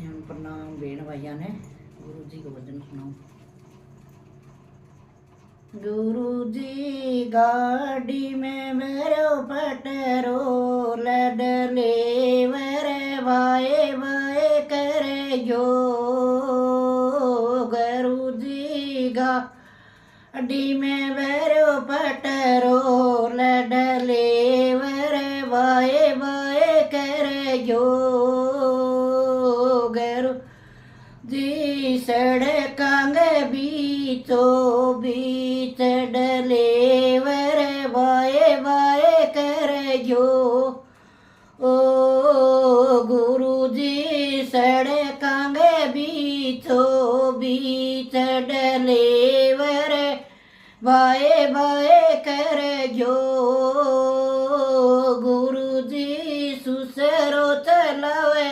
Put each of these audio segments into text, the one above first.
प्रणाम भेण भाइया ने। गुरु जी को भजन सुनाओ। गुरु जी गाड़ी में मेरो पेट्रोल डलेवर वाए वाए करे जो। गुरु जी गाड़ी में मेरो पेट्रोल डलेवर वाए वाए करे जो। गुरु जी सड़कांगे बीचों बीच डलेवर वाए वाए कर जो। ओ गुरु जी सड़कांगे बीचों बीच डलेवर वाए वाए कर जो। गुरु जी सुसरो चलावे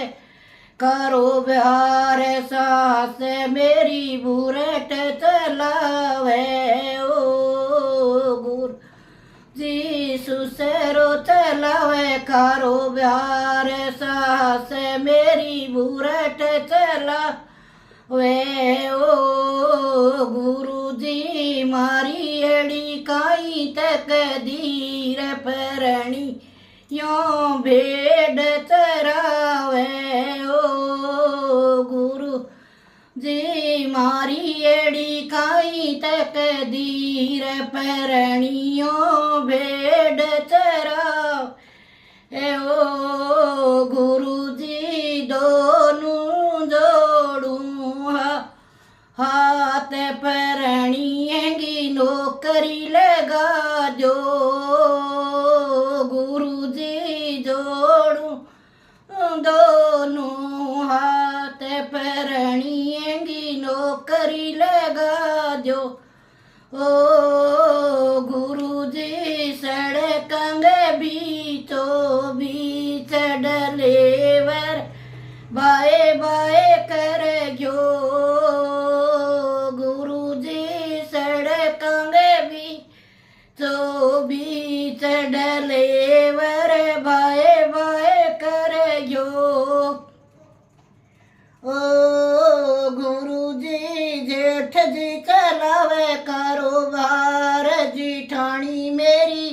करो बिहार सास मेरी बुरट चलावे। ओ गुरु जी सुसरो चलावे करो बिहार सास मेरी बुरट चलावे। ओ गुरु जी मारी अड़ी काई तकदीर परणी यो भेड़ चरावे। ओ गुरु जी मारी एड़ी काई तकदीर परणियो भेड़ चरावे। ओ गुरु जी दोनों जोड़ू हाथ परणियेगी नौकरी लगा जो। गुरु जी जोड़ू दोनों हाथ परणियेगी नौकरी लगा जो। ओ गुरु जी सड़कांगे बीचों बीच डलेवर बाए बाए कर जो। गुरु जी सड़कांगे बीचों बीच डलेवर बाए बाए कर जो। ओ गुरु जी जेठ जी चलावे कारोबार जिठानी मेरी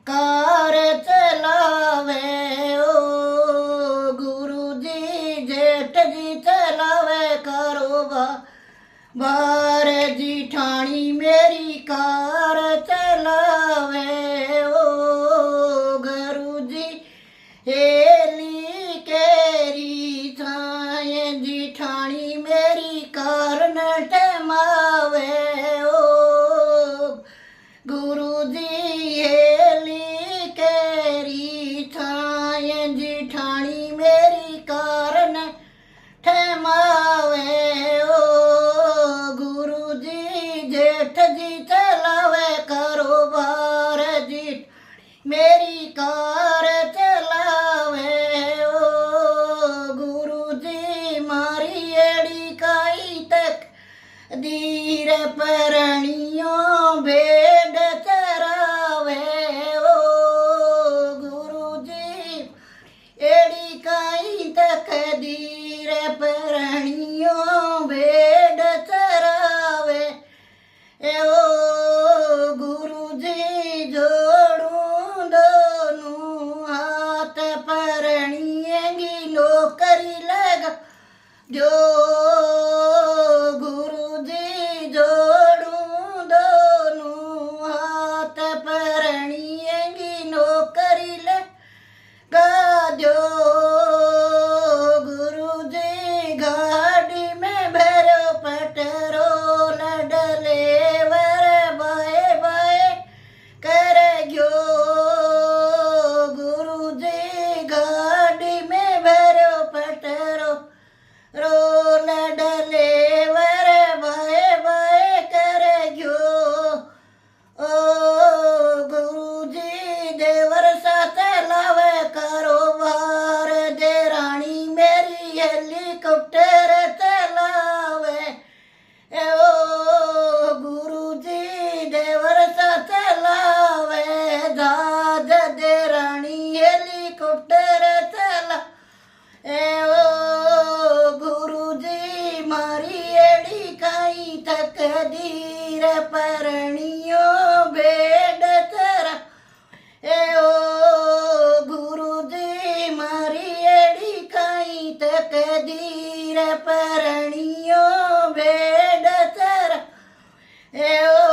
कार चलावे। ओ गुरु जी जेठ जी चलावे कारोबार जिठानी मेरी कार चलावे। ओ गुरु जी हेली केरी छाए जिठानी मेरी कार न टमावे। ओ गुरु जी हेली केरी छाए जिठानी मेरी कार न ठमावे। ओ गुरु जी जेठ जी चलावे कारोबार जिठ मेरी कार चलावे। ओ गुरु जी मारी एड़ी काई तक दीर परणियों भेड़ चरावे। ओ गुरु जी एड़ी काई तक दीर परणियों भेड़ चरावे। ओ गुरु जी जोड़ू दोनों हाथ परणियेगी नौकरी लगा जो। गुरु जी जोड़ू दोनों हाथ परणियेगी नौकरी लगा जो। गुरु जी गाड़ी में भरो पेट्रोल डलेवर बाए बाए कर जो। गुरु जी गाड़ी में भरो पेट्रोल डलेवर बाए बाए कर जो। ओ गुरु जी देवर सा चलावे कारोबार दे रानी मेरी हेलीकॉप्टर चलावे। ओ गुरु जी देवर सा चलावे जहाज दे रानी हेलीकॉप्टर चला। ओ કદીર પરણિયો ભેડ તરા એ ઓ ગુરુજી મારી એડી કઈ તકદીર પરણિયો ભેડ તરા એ ઓ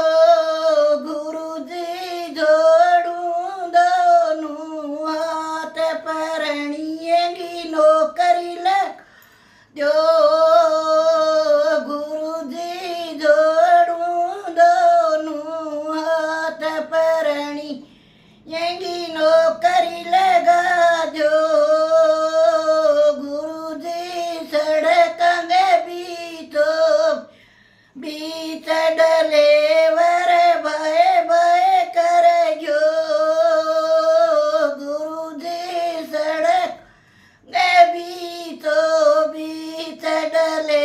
ગુરુજી જોડું દોનું હાથ પરણીએ ગીનો કરી લે જો ગુરુજી જોડું દોનું હાથ પરણી યેંગીનો કરી લેગા જો ગુરુજી સડકંગે બીતો બીચ ડલે વરે ભય ભય કરજો ગુરુજી સડક ગે બીતો બીચ ડલે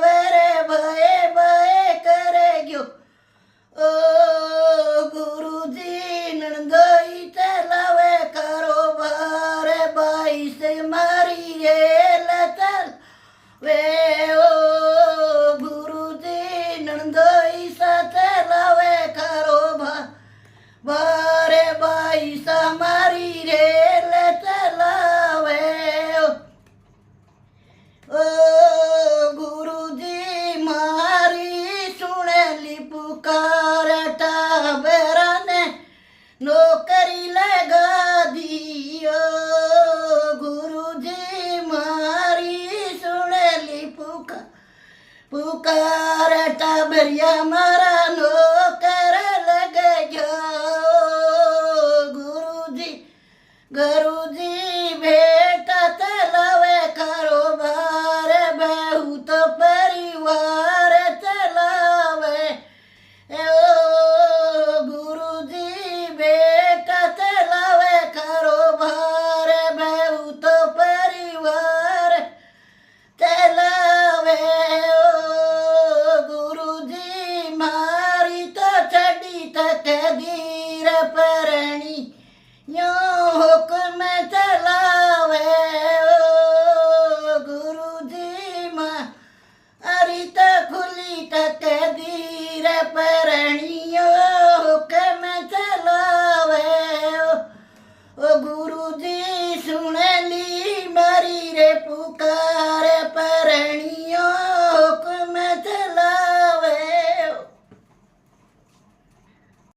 વરે ભય ભય કરજો ઓ ગુરુજી નણદોઈ ચલાવે કારોબાર બાઈ સે મારી રેલ ચલ વે ઓ ગુરુજી નણદોઈ સાથે લાવે કારોબાર બારે બાઈ સા મારી રેલ ચલાવે ઓ ગુરુજી મારી સુણેલી પુકાર ટાબરાને નોકરી લગા દિયો ગુરુજી મારી સુણેલી પુકાર ટાબરિયામાં